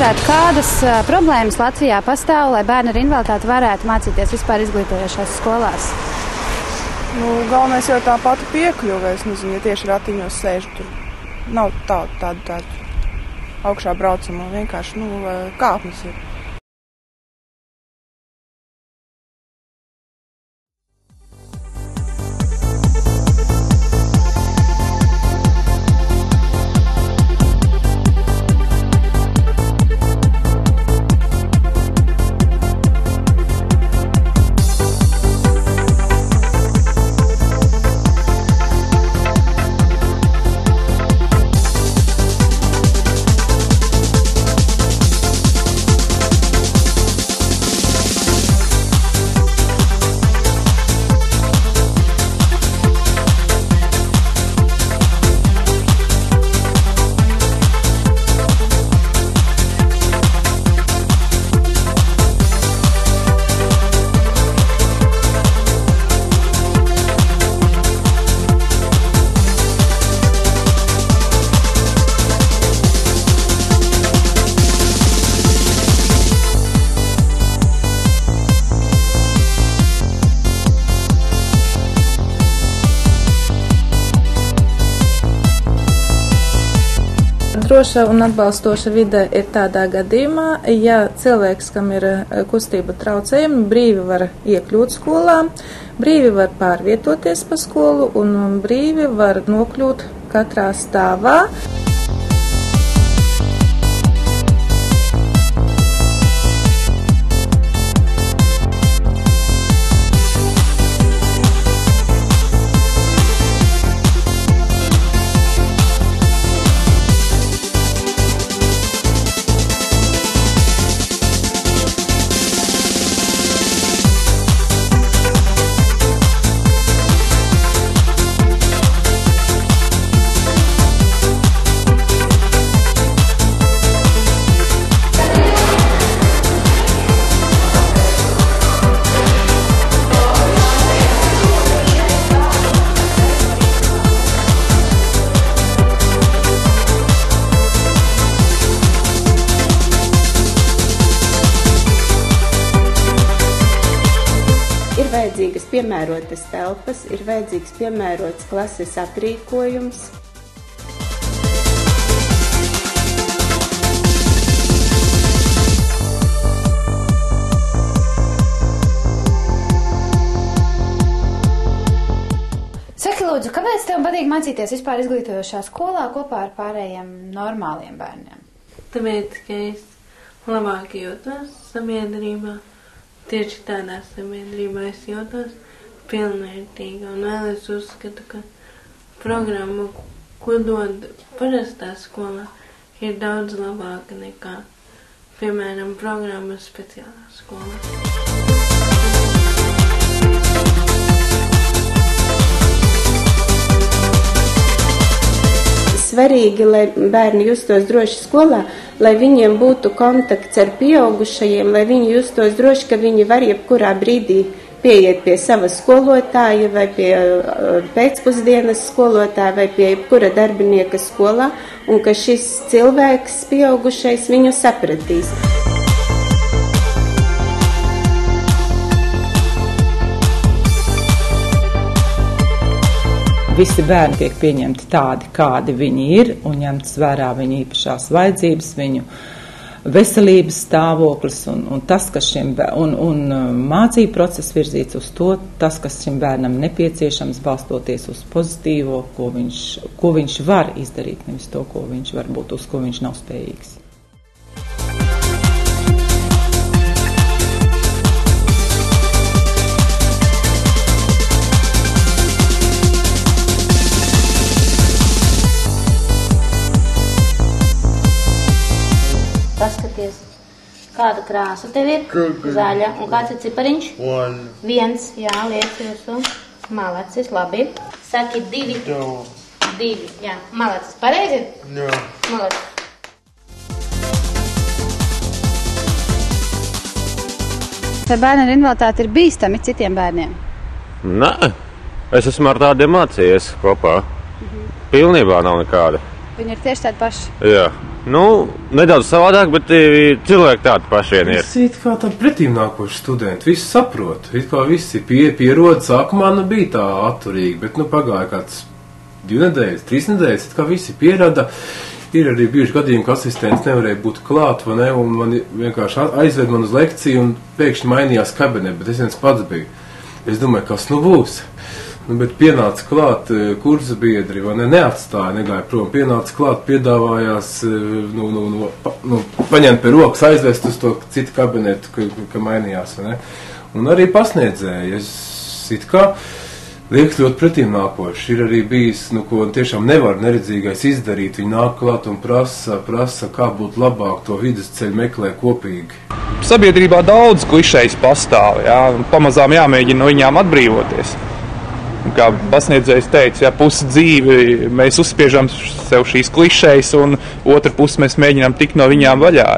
interesētu, kādas problēmas Latvijā pastāv, lai bērni ar invaliditāti varētu mācīties vispār izglītojošās skolās? Galvenais jau tā pati piekļuve. Es nezinu, ja tieši ratiņos sēž, tur nav tādu augšā braucamo, vienkārši kāpnes ir. Droša un atbalstoša vide ir tādā gadījumā, ja cilvēks, kam ir kustību traucējumi, brīvi var iekļūt skolā, brīvi var pārvietoties pa skolu un brīvi var nokļūt katrā stāvā. Ir vajadzīgas piemērotas telpas, ir vajadzīgs piemērots klases aprīkojums. Saki, lūdzu, kāpēc tev patīk mācīties vispār izglītojošā skolā kopā ar pārējiem normāliem bērniem? Tāpēc, ka es labāk jūtos sabiedrībā. Tieši tādā sabiedrībā es jūtos pilnvērtīgi, un vēl es uzskatu, ka programma, ko dod parastā skolā, ir daudz labāka nekā, piemēram, programma speciālā skolā. Svarīgi, lai bērni justos droši skolā, lai viņiem būtu kontakts ar pieaugušajiem, lai viņi justos droši, ka viņi var jebkurā brīdī pieiet pie sava skolotāja vai pie pēcpusdienas skolotāja vai pie jebkura darbinieka skolā, un ka šis cilvēks pieaugušais viņu sapratīs. Visi bērni tiek pieņemti tādi, kādi viņi ir, un ņemts vērā viņu īpašās vajadzības, viņu veselības stāvoklis, un tas, kas mācību process virzīts uz to, tas, kas šim bērnam nepieciešams, balstoties uz pozitīvo, ko viņš var izdarīt, nevis to, ko viņš var būt, uz ko viņš nav spējīgs. Paskaties, kāda krāsa tev ir? Zaļa. Un kāds ir cipariņš? 1. Jā, liec jūsu malacis, labi. Saki 2. 2, jā. Malacis, pareizi? Jā. Malacis. Vai bērni ar invaliditāti ir bīstami citiem bērniem? Nē, es esmu ar tādiem mācījies kopā. Pilnībā nav nekāda. Viņi ir tieši tādi paši? Jā. Nu, nedaudz savādāk, bet cilvēki tādi paši vien ir. Visi it kā tādi pretīmnākoši studenti, visi saprot, it kā visi pierod, sākumā bija tā atturīgi, bet pagāja kāds 2 nedēļas, 3 nedēļas, it kā visi pierada. Ir arī bijuši gadījumi, ka asistents nevarēja būt klāt, vai ne, un man vienkārši aizved man uz lekciju un pēkšņi mainījās kabinē, bet es viens pats biju. Es domāju, kas būs? Bet pienāca klāt kursa biedri, vai ne, neatstāja, negāja prom, pienāca klāt, piedāvājās, paņemt pie rokas, aizvest uz to citu kabinetu, ka mainījās, vai ne. Un arī pasniedzēja, es it kā liekas ļoti pretīmnākoši. Ir arī bijis, ko tiešām nevar neredzīgais izdarīt. Viņi nāk klāt un prasa, kā būtu labāk to vidusceļu meklē kopīgi. Sabiedrībā daudz klišejas pastāv, un pamazām jāmēģina no viņām atbrīvoties. Un kā pasniedzējs teica, pusi dzīvi mēs uzspiežam sev šīs klišejas, un otru pusi mēs mēģinām tikt no viņām vaļā.